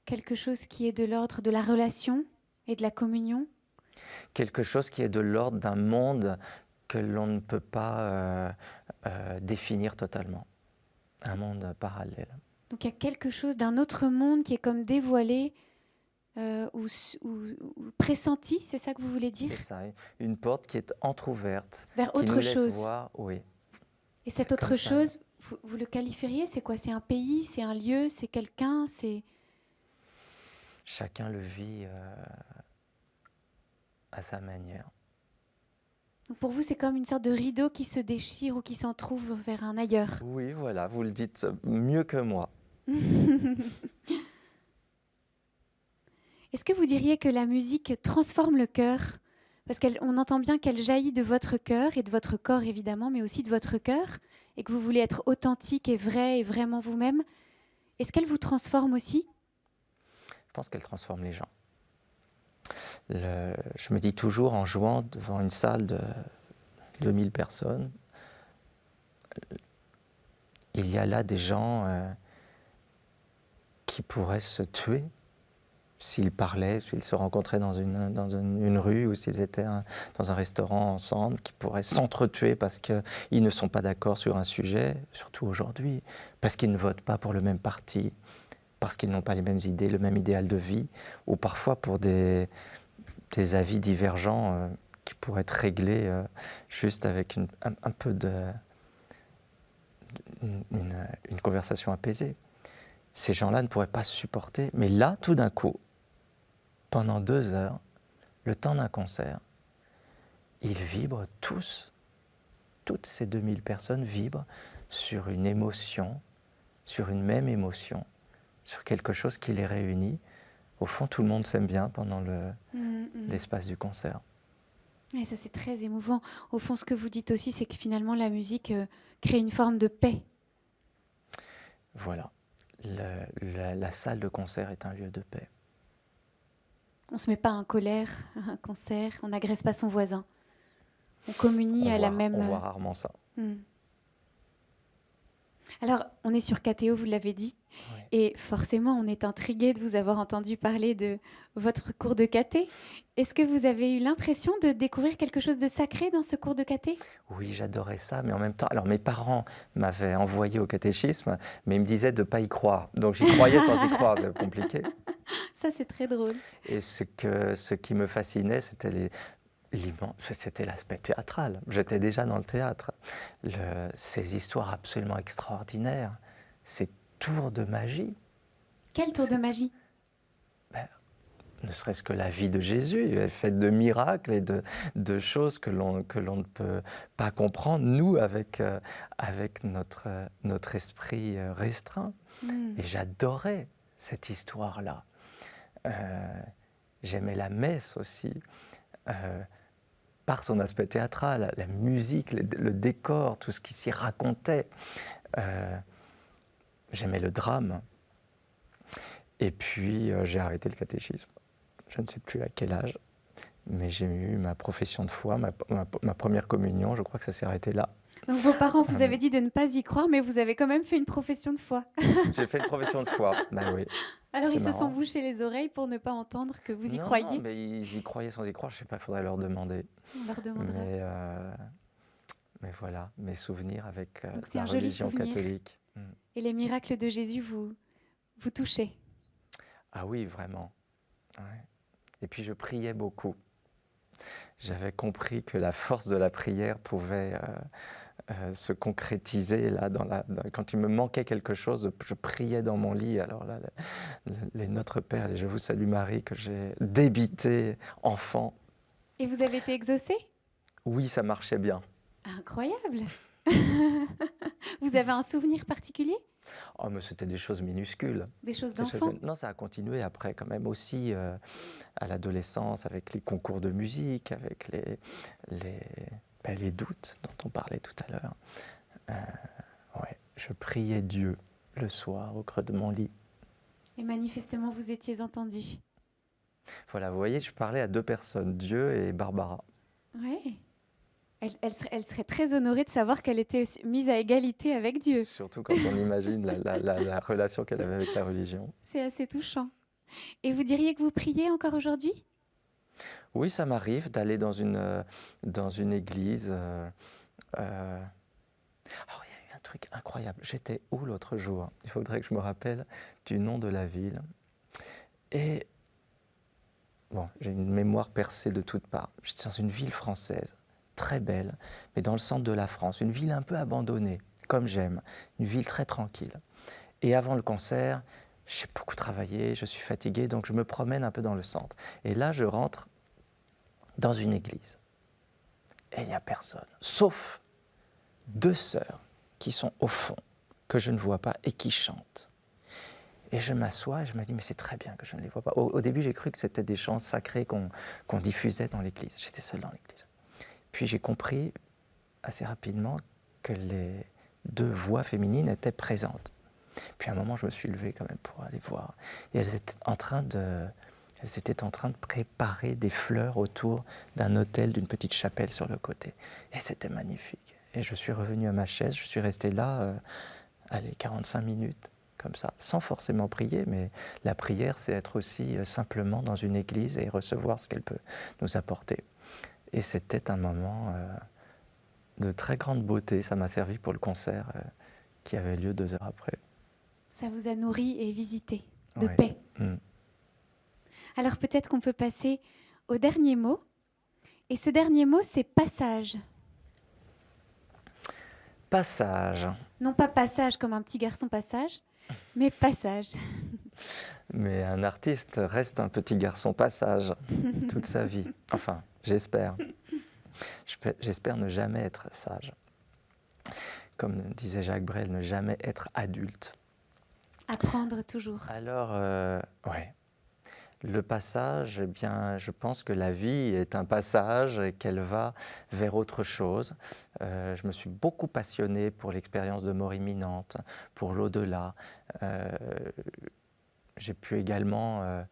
quelque chose qui est de l'ordre de la relation et de la communion? Quelque chose qui est de l'ordre d'un monde que l'on ne peut pas définir totalement. Un monde parallèle. Donc il y a quelque chose d'un autre monde qui est comme dévoilé ou pressenti, c'est ça que vous voulez dire? C'est ça, une porte qui est entrouverte, vers qui autre nous laisse chose. voir, oui. Et cette C'est autre comme ça. chose, vous le qualifieriez? C'est quoi? C'est un pays, c'est un lieu, c'est quelqu'un, c'est... Chacun le vit à sa manière. Donc pour vous, c'est comme une sorte de rideau qui se déchire ou qui s'entrouvre vers un ailleurs. Oui, voilà, vous le dites mieux que moi. Est-ce que vous diriez que la musique transforme le cœur? Parce qu'on entend bien qu'elle jaillit de votre cœur et de votre corps évidemment, mais aussi de votre cœur, et que vous voulez être authentique et vrai et vraiment vous-même. Est-ce qu'elle vous transforme aussi? Je pense qu'elle transforme les gens. Je me dis toujours en jouant devant une salle de 2000 personnes, il y a là des gens qui pourraient se tuer s'ils parlaient, s'ils se rencontraient dans une rue ou s'ils étaient dans un restaurant ensemble, qui pourraient s'entretuer parce qu'ils ne sont pas d'accord sur un sujet, surtout aujourd'hui, parce qu'ils ne votent pas pour le même parti, parce qu'ils n'ont pas les mêmes idées, le même idéal de vie, ou parfois pour des avis divergents qui pourraient être réglés juste avec un peu une conversation apaisée. Ces gens-là ne pourraient pas se supporter. Mais là, tout d'un coup, pendant 2 heures, le temps d'un concert, ils vibrent tous, toutes ces 2000 personnes vibrent sur une émotion, sur une même émotion, sur quelque chose qui les réunit. Au fond, tout le monde s'aime bien pendant l'espace du concert. Et ça, c'est très émouvant. Au fond, ce que vous dites aussi, c'est que finalement, la musique crée une forme de paix. Voilà. La salle de concert est un lieu de paix. On ne se met pas en colère à un concert, on n'agresse pas son voisin. On communie à la même... On voit rarement ça. Alors, on est sur KTO, vous l'avez dit, Oui. et forcément, on est intrigué de vous avoir entendu parler de votre cours de caté. Est-ce que vous avez eu l'impression de découvrir quelque chose de sacré dans ce cours de caté? Oui, j'adorais ça, mais en même temps, alors mes parents m'avaient envoyé au catéchisme, mais ils me disaient de ne pas y croire. Donc j'y croyais sans y croire, c'est compliqué. Ça, c'est très drôle. Et ce qui me fascinait, c'était c'était l'aspect théâtral. J'étais déjà dans le théâtre. Ces histoires absolument extraordinaires, ces tours de magie. Quel tour de magie? Ne serait-ce que la vie de Jésus est faite de miracles et de choses que l'on ne peut pas comprendre, nous, avec notre esprit restreint. Et j'adorais cette histoire-là. J'aimais la messe aussi, par son aspect théâtral, la musique, le décor, tout ce qui s'y racontait. J'aimais le drame. Et puis, j'ai arrêté le catéchisme. Je ne sais plus à quel âge, mais j'ai eu ma profession de foi, ma première communion, je crois que ça s'est arrêté là. Donc vos parents vous avaient dit de ne pas y croire, mais vous avez quand même fait une profession de foi. J'ai fait une profession de foi, ben oui. Alors ils se marrant. sont bouchés les oreilles pour ne pas entendre que vous y croyiez. Non, mais ils y croyaient sans y croire, je ne sais pas, il faudrait leur demander. On leur demandera. Mais voilà, mes souvenirs avec c'est la un joli religion souvenir. catholique. Et les miracles de Jésus vous touchaient? Ah oui, vraiment. Ouais. Et puis je priais beaucoup. J'avais compris que la force de la prière pouvait se concrétiser là, quand il me manquait quelque chose, je priais dans mon lit. Alors là, les Notre Père, les Je vous salue Marie, que j'ai débité enfant. Et vous avez été exaucé? Oui, ça marchait bien. Incroyable. Vous avez un souvenir particulier? Oh, mais c'était des choses minuscules. Des choses d'enfant? Non, ça a continué après quand même aussi à l'adolescence, avec les concours de musique, avec les doutes dont on parlait tout à l'heure. Ouais, je priais Dieu le soir au creux de mon lit. Et manifestement, vous étiez entendu. Voilà, vous voyez, je parlais à 2 personnes, Dieu et Barbara. Oui. Elle serait très honorée de savoir qu'elle était mise à égalité avec Dieu. Surtout quand on imagine la relation qu'elle avait avec la religion. C'est assez touchant. Et vous diriez que vous priez encore aujourd'hui? Oui, ça m'arrive d'aller dans une église. Alors, il y a eu un truc incroyable. J'étais où l'autre jour? Il faudrait que je me rappelle du nom de la ville. Et bon, j'ai une mémoire percée de toutes parts. J'étais dans une ville française, très belle, mais dans le centre de la France. Une ville un peu abandonnée, comme j'aime. Une ville très tranquille. Et avant le concert, j'ai beaucoup travaillé, je suis fatigué, donc je me promène un peu dans le centre. Et là, je rentre dans une église. Et il n'y a personne, sauf 2 sœurs qui sont au fond, que je ne vois pas et qui chantent. Et je m'assois et je me dis, mais c'est très bien que je ne les vois pas. Au début, j'ai cru que c'était des chants sacrés qu'on diffusait dans l'église. J'étais seul dans l'église. Puis j'ai compris assez rapidement que les 2 voix féminines étaient présentes. Puis à un moment, je me suis levé quand même pour aller voir. Et elles étaient en train de préparer des fleurs autour d'un autel, d'une petite chapelle sur le côté. Et c'était magnifique. Et je suis revenu à ma chaise, je suis resté là, 45 minutes, comme ça, sans forcément prier, mais la prière, c'est être aussi simplement dans une église et recevoir ce qu'elle peut nous apporter. Et c'était un moment de très grande beauté. Ça m'a servi pour le concert qui avait lieu 2 heures après. Ça vous a nourri et visité de Ouais. paix. Alors peut-être qu'on peut passer au dernier mot. Et ce dernier mot, c'est passage. Passage. Non pas passage comme un petit garçon passage, mais passage. Mais un artiste reste un petit garçon passage toute sa vie. Enfin, j'espère. J'espère ne jamais être sage. Comme disait Jacques Brel, ne jamais être adulte. Apprendre toujours. Alors, ouais. Le passage, eh bien, je pense que la vie est un passage et qu'elle va vers autre chose. Je me suis beaucoup passionné pour l'expérience de mort imminente, pour l'au-delà. J'ai pu également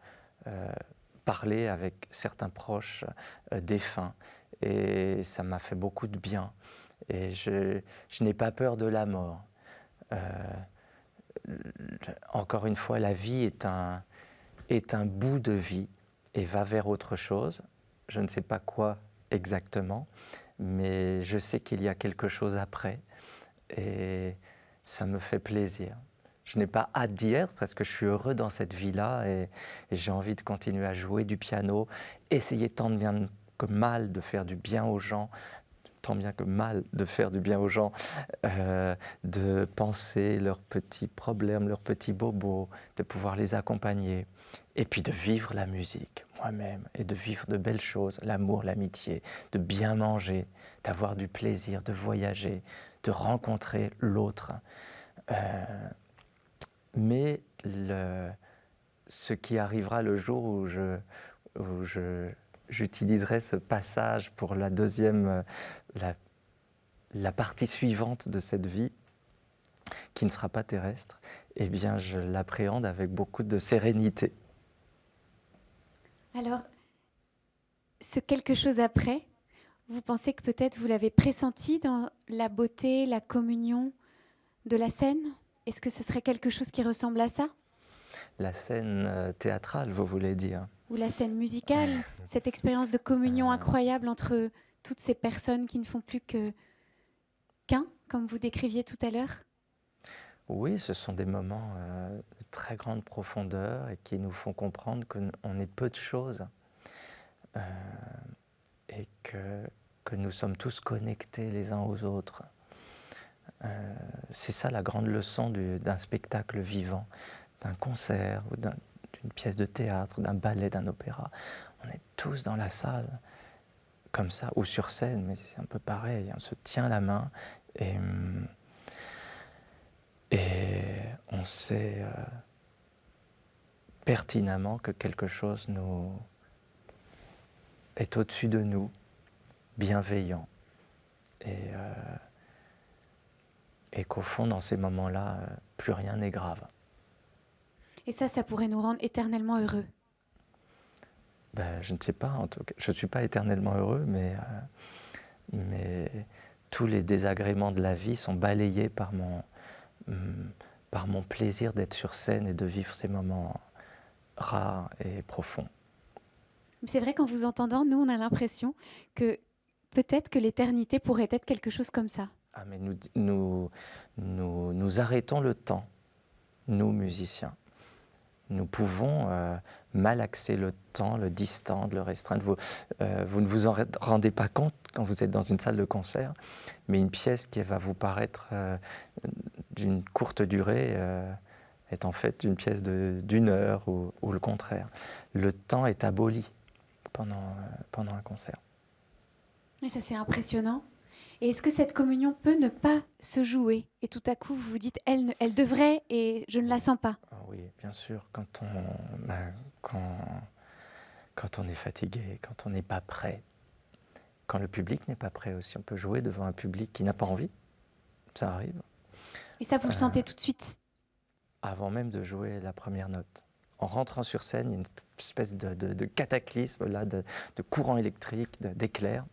parler avec certains proches défunts et ça m'a fait beaucoup de bien. Et je n'ai pas peur de la mort. Encore une fois, la vie est un bout de vie et va vers autre chose. Je ne sais pas quoi exactement, mais je sais qu'il y a quelque chose après et ça me fait plaisir. Je n'ai pas hâte d'y être parce que je suis heureux dans cette vie-là et j'ai envie de continuer à jouer du piano, essayer tant bien que mal de faire du bien aux gens, tant bien que mal de faire du bien aux gens, de penser leurs petits problèmes, leurs petits bobos, de pouvoir les accompagner, et puis de vivre la musique moi-même, et de vivre de belles choses, l'amour, l'amitié, de bien manger, d'avoir du plaisir, de voyager, de rencontrer l'autre. Mais ce qui arrivera le jour où j'utiliserai ce passage pour la partie suivante de cette vie, qui ne sera pas terrestre, eh bien, je l'appréhende avec beaucoup de sérénité. Alors, ce quelque chose après, vous pensez que peut-être vous l'avez pressenti dans la beauté, la communion de la scène? Est-ce que ce serait quelque chose qui ressemble à ça? La scène théâtrale, vous voulez dire? Ou la scène musicale, cette expérience de communion incroyable entre toutes ces personnes qui ne font plus qu'un, comme vous décriviez tout à l'heure? Oui, ce sont des moments de très grande profondeur et qui nous font comprendre qu'on est peu de choses et que nous sommes tous connectés les uns aux autres. C'est ça la grande leçon d'un spectacle vivant, d'un concert ou d'une pièce de théâtre, d'un ballet, d'un opéra. On est tous dans la salle, comme ça, ou sur scène, mais c'est un peu pareil. On se tient la main et on sait pertinemment que quelque chose est au-dessus de nous, bienveillant. Et qu'au fond, dans ces moments-là, plus rien n'est grave. Et ça pourrait nous rendre éternellement heureux. Ben, je ne sais pas, en tout cas. Je ne suis pas éternellement heureux, mais tous les désagréments de la vie sont balayés par mon plaisir d'être sur scène et de vivre ces moments rare et profond. C'est vrai qu'en vous entendant, nous, on a l'impression que peut-être que l'éternité pourrait être quelque chose comme ça. Ah, mais nous arrêtons le temps, nous musiciens. Nous pouvons malaxer le temps, le distendre, le restreindre. Vous ne vous en rendez pas compte quand vous êtes dans une salle de concert, mais une pièce qui va vous paraître d'une courte durée est en fait une pièce d'une heure ou le contraire. Le temps est aboli pendant un concert. Et ça, c'est impressionnant. Et est-ce que cette communion peut ne pas se jouer? Et tout à coup, vous vous dites, elle devrait, et je ne la sens pas. Oh oui, bien sûr, quand on est fatigué, quand on n'est pas prêt, quand le public n'est pas prêt aussi. On peut jouer devant un public qui n'a pas envie, ça arrive. Et ça, vous le sentez tout de suite? Avant même de jouer la première note. En rentrant sur scène, il y a une espèce de cataclysme, là, de courant électrique, d'éclair,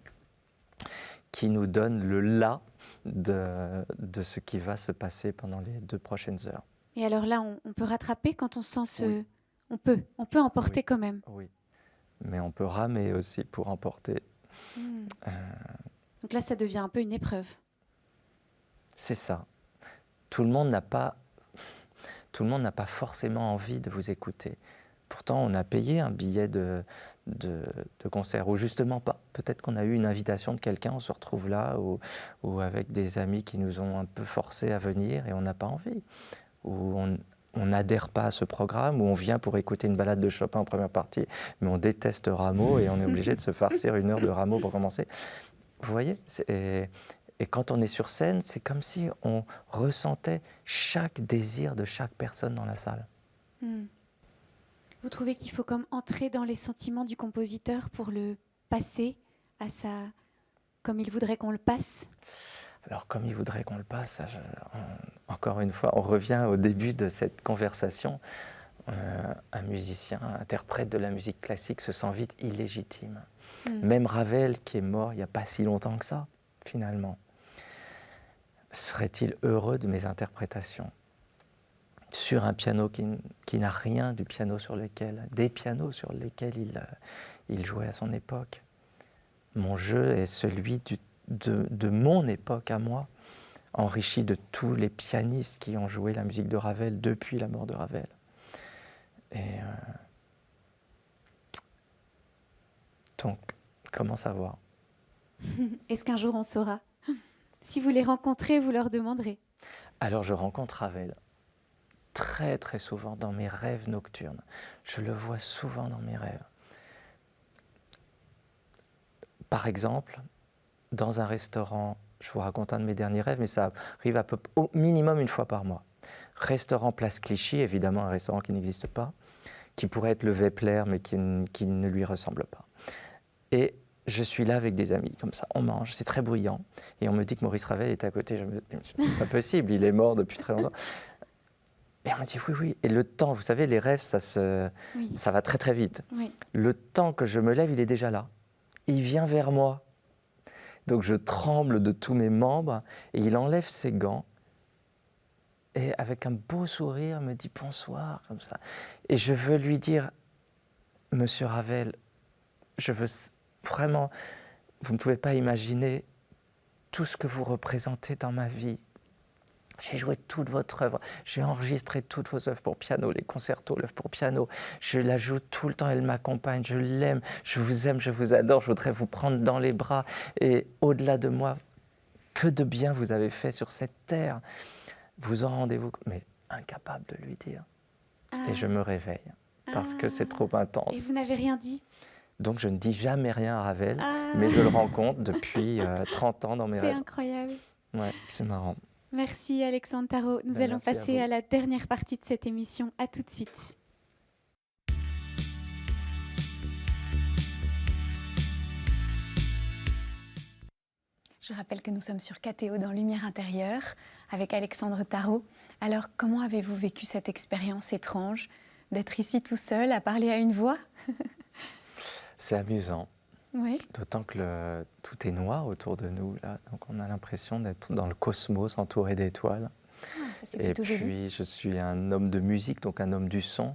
qui nous donne le là de ce qui va se passer pendant les 2 prochaines heures. Et alors là, on peut rattraper quand on sent ce... Oui. On peut emporter Oui. quand même. Oui, mais on peut ramer aussi pour emporter. Donc là, ça devient un peu une épreuve. C'est ça. Tout le monde n'a pas forcément envie de vous écouter. Pourtant, on a payé un billet de concert, ou justement pas. Peut-être qu'on a eu une invitation de quelqu'un, on se retrouve là, ou avec des amis qui nous ont un peu forcés à venir et on n'a pas envie. Ou on n'adhère pas à ce programme, où on vient pour écouter une balade de Chopin en première partie, mais on déteste Rameau et on est obligé de se farcir 1 heure de Rameau pour commencer. Vous voyez, et quand on est sur scène, c'est comme si on ressentait chaque désir de chaque personne dans la salle. Vous trouvez qu'il faut comme entrer dans les sentiments du compositeur pour le passer comme il voudrait qu'on le passe? Alors, comme il voudrait qu'on le passe, encore une fois, on revient au début de cette conversation. Un musicien, un interprète de la musique classique se sent vite illégitime. Même Ravel, qui est mort il n'y a pas si longtemps que ça, finalement, serait-il heureux de mes interprétations sur un piano qui n'a rien des pianos sur lesquels il jouait à son époque? Mon jeu est celui de mon époque à moi, enrichi de tous les pianistes qui ont joué la musique de Ravel depuis la mort de Ravel. Et donc, comment savoir? Est-ce qu'un jour on saura? Si vous les rencontrez, vous leur demanderez. Alors, je rencontre Ravel très très souvent dans mes rêves nocturnes. Je le vois souvent dans mes rêves. Par exemple, dans un restaurant, je vous raconte un de mes derniers rêves, mais ça arrive au minimum 1 fois par mois. Restaurant Place Clichy, évidemment un restaurant qui n'existe pas, qui pourrait être le Vepler, mais qui ne lui ressemble pas. Et je suis là avec des amis, comme ça, on mange, c'est très bruyant, et on me dit que Maurice Ravel est à côté. Je me dis, c'est pas possible, il est mort depuis très longtemps. Et on me dit oui, oui. Et le temps, vous savez, les rêves, ça va très très vite. Oui. Le temps que je me lève, il est déjà là. Il vient vers moi. Donc je tremble de tous mes membres et il enlève ses gants et avec un beau sourire me dit bonsoir, comme ça. Et je veux lui dire, Monsieur Ravel, je veux vraiment, vous ne pouvez pas imaginer tout ce que vous représentez dans ma vie. J'ai joué toute votre œuvre, j'ai enregistré toutes vos œuvres pour piano, les concertos, l'œuvre pour piano. Je la joue tout le temps, elle m'accompagne, je l'aime, je vous aime, je vous adore, je voudrais vous prendre dans les bras. Et au-delà de moi, que de bien vous avez fait sur cette terre. Vous en rendez-vous, mais incapable de lui dire. Et je me réveille, parce que c'est trop intense. Et vous n'avez rien dit? Donc je ne dis jamais rien à Ravel, mais je le rencontre depuis 30 ans dans mes rêves. C'est incroyable. Ouais, c'est marrant. Merci Alexandre Tarot. Nous allons passer à la dernière partie de cette émission. À tout de suite. Je rappelle que nous sommes sur KTO dans Lumière intérieure avec Alexandre Tarot. Alors, comment avez-vous vécu cette expérience étrange d'être ici tout seul à parler à une voix? C'est amusant. Oui. D'autant que tout est noir autour de nous, là. Donc on a l'impression d'être dans le cosmos, entouré d'étoiles. Ça, c'est et plutôt puis joli. je suis un homme de musique, donc un homme du son,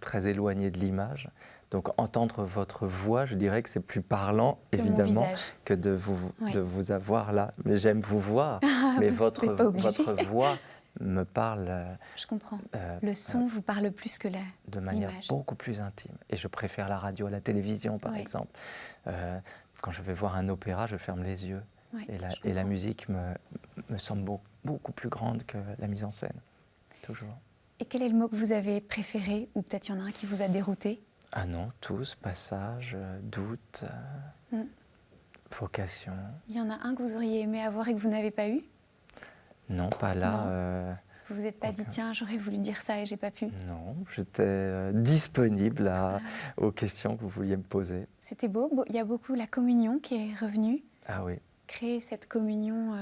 très éloigné de l'image. Donc entendre votre voix, je dirais que c'est plus parlant, Que mon évidemment, visage. que de vous avoir là. Mais j'aime vous voir, mais Vous n'êtes pas obligé. votre voix me parle Je comprends. Le son vous parle plus que de manière l'image. beaucoup plus intime. Et je préfère la radio à la télévision, par exemple. Quand je vais voir un opéra, je ferme les yeux. Et la musique me semble beaucoup plus grande que la mise en scène. Toujours. Et quel est le mot que vous avez préféré, ou peut-être il y en a un qui vous a dérouté? Ah non, tous, passage, doute, vocation. Il y en a un que vous auriez aimé avoir et que vous n'avez pas eu? Non, pas là. Vous vous êtes pas dit, tiens, j'aurais voulu dire ça et j'ai pas pu? Non, j'étais disponible aux questions que vous vouliez me poser. C'était beau. Il y a beaucoup la communion qui est revenue. Ah oui. Créer cette communion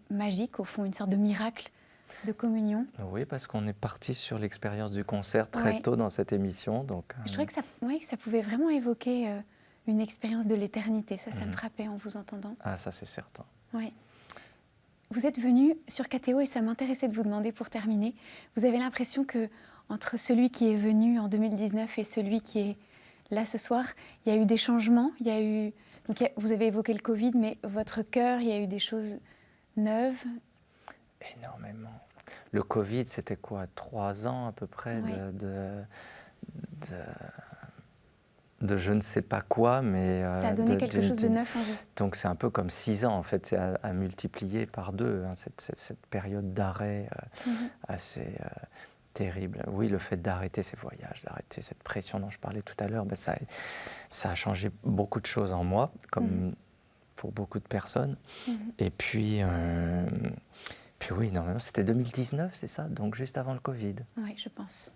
magique, au fond, une sorte de miracle de communion. Oui, parce qu'on est parti sur l'expérience du concert très tôt dans cette émission. Donc, je trouvais que ça pouvait vraiment évoquer une expérience de l'éternité. Ça me frappait en vous entendant. Ah, ça c'est certain. Oui. Vous êtes venu sur KTO et ça m'intéressait de vous demander pour terminer. Vous avez l'impression que entre celui qui est venu en 2019 et celui qui est là ce soir, il y a eu des changements. Vous avez évoqué le Covid, mais votre cœur, il y a eu des choses neuves. Énormément. Le Covid, c'était quoi, 3 ans à peu près de je ne sais pas quoi, mais... ça a donné quelque chose de neuf en vous. Donc c'est un peu comme 6 ans, en fait, c'est à multiplier par 2, hein, cette période d'arrêt assez terrible. Oui, le fait d'arrêter ces voyages, d'arrêter cette pression dont je parlais tout à l'heure, ça a changé beaucoup de choses en moi, comme pour beaucoup de personnes. Et puis oui, énormément. C'était 2019, c'est ça? Donc juste avant le Covid. Oui, je pense.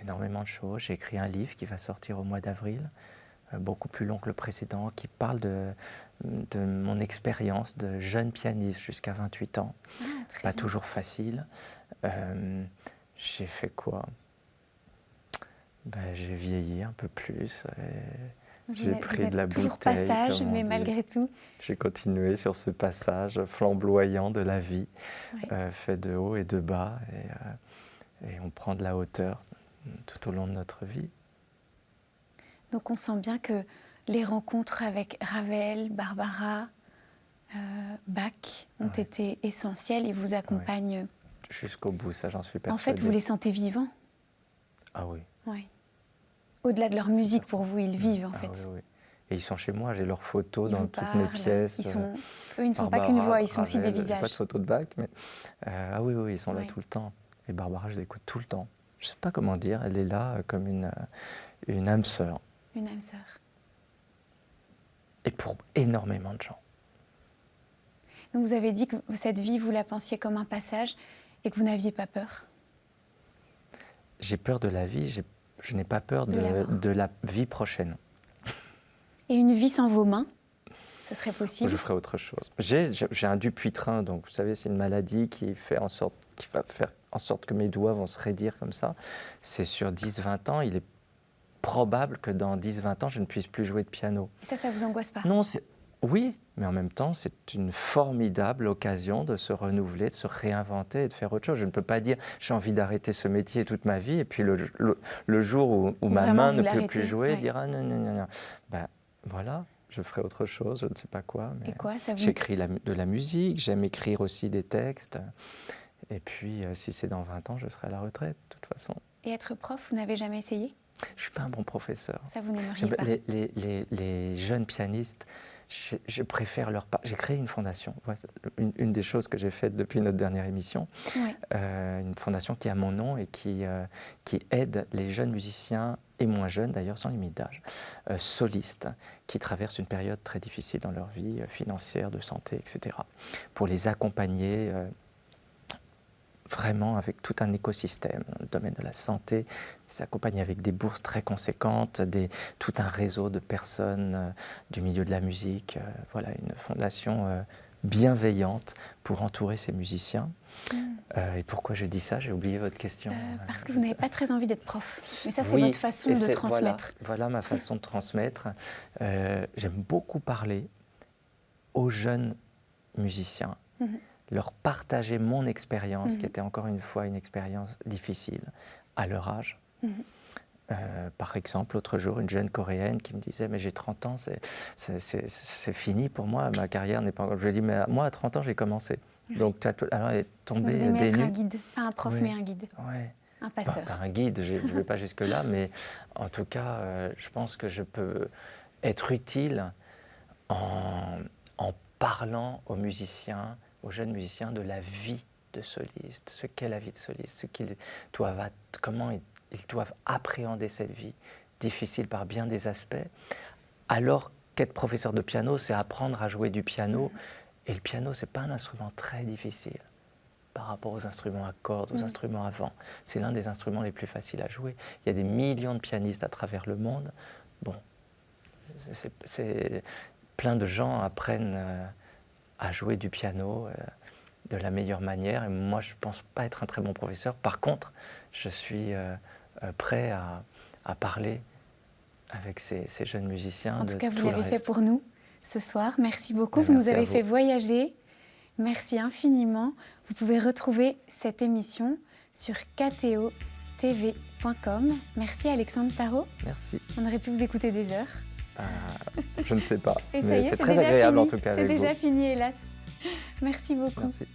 Énormément de choses. J'ai écrit un livre qui va sortir au mois d'avril, beaucoup plus long que le précédent, qui parle de mon expérience de jeune pianiste jusqu'à 28 ans. Pas toujours facile. J'ai fait quoi? J'ai vieilli un peu plus. J'ai pris de la bouteille. Toujours passage, mais malgré tout. J'ai continué sur ce passage flamboyant de la vie, fait de haut et de bas, et on prend de la hauteur tout au long de notre vie. Donc on sent bien que les rencontres avec Ravel, Barbara, Bach ont été essentielles et vous accompagnent. Jusqu'au bout, ça j'en suis persuadée. En fait, vous les sentez vivants? Ah oui. Au-delà de leur musique, pour vous, ils vivent en fait. Oui. Et ils sont chez moi, j'ai leurs photos dans toutes mes pièces. Eux, ils ne sont pas qu'une voix, ils sont aussi des J'ai visages. pas de photos de Bach, mais oui, ils sont là tout le temps. Et Barbara, je l'écoute tout le temps. Je ne sais pas comment dire, elle est là comme une âme sœur. Une âme sœur. Et pour énormément de gens. Donc vous avez dit que cette vie, vous la pensiez comme un passage et que vous n'aviez pas peur. J'ai peur de la vie, je n'ai pas peur de la vie prochaine. Et une vie sans vos mains, ce serait possible? Je ferais autre chose. J'ai un Dupuytren, donc vous savez, c'est une maladie qui va faire en sorte que mes doigts vont se raidir comme ça. C'est sur 10-20 ans, il est probable que dans 10-20 ans, je ne puisse plus jouer de piano. Et ça vous angoisse pas? Non, oui, mais en même temps, c'est une formidable occasion de se renouveler, de se réinventer et de faire autre chose. Je ne peux pas dire j'ai envie d'arrêter ce métier toute ma vie et puis le jour où ma main ne peut plus jouer, dire ah non. Voilà, je ferai autre chose, je ne sais pas quoi. Mais et quoi, j'écris de la musique, j'aime écrire aussi des textes. Et puis, si c'est dans 20 ans, je serai à la retraite, de toute façon. Et être prof, vous n'avez jamais essayé? Je ne suis pas un bon professeur. Ça, vous n'aimeriez pas? Les jeunes pianistes, je préfère leur... J'ai créé une fondation. Une des choses que j'ai faites depuis notre dernière émission. Une fondation qui a mon nom et qui aide les jeunes musiciens et moins jeunes, d'ailleurs sans limite d'âge, solistes, qui traversent une période très difficile dans leur vie financière, de santé, etc. Pour les accompagner vraiment avec tout un écosystème dans le domaine de la santé, les accompagner avec des bourses très conséquentes, tout un réseau de personnes du milieu de la musique. Voilà, une fondation bienveillante pour entourer ces musiciens. Et pourquoi je dis ça? J'ai oublié votre question. Parce que vous n'avez pas très envie d'être prof. Mais ça, c'est votre façon de transmettre. Voilà ma façon de transmettre. J'aime beaucoup parler aux jeunes musiciens, leur partager mon expérience, qui était encore une fois une expérience difficile, à leur âge. Par exemple, l'autre jour, une jeune Coréenne qui me disait « mais j'ai 30 ans, c'est fini pour moi, ma carrière n'est pas encore... » Je lui ai dit « mais moi, à 30 ans, j'ai commencé. » Donc, alors, elle est tombée Vous aimez des être un nues. guide, pas un prof, Oui. mais un guide, Ouais. un passeur. Pas un guide, je ne vais pas jusque-là, mais en tout cas, je pense que je peux être utile en parlant aux musiciens, aux jeunes musiciens, de la vie de soliste, ce qu'est la vie de soliste, comment ils doivent appréhender cette vie, difficile par bien des aspects, alors qu'être professeur de piano, c'est apprendre à jouer du piano, et le piano, ce n'est pas un instrument très difficile par rapport aux instruments à cordes, aux instruments à vent. C'est l'un des instruments les plus faciles à jouer. Il y a des millions de pianistes à travers le monde. Bon, plein de gens apprennent à jouer du piano de la meilleure manière. Et moi, je ne pense pas être un très bon professeur. Par contre, je suis prêt à parler avec ces jeunes musiciens. En tout cas, vous l'avez fait pour nous ce soir. Merci beaucoup. Vous Merci nous avez fait voyager. Merci infiniment. Vous pouvez retrouver cette émission sur ktotv.com. Merci Alexandre Tarot. Merci. On aurait pu vous écouter des heures. Je ne sais pas. Et ça mais y est, c'est très agréable fini. en tout cas. C'est déjà fini, hélas. Merci beaucoup. Merci.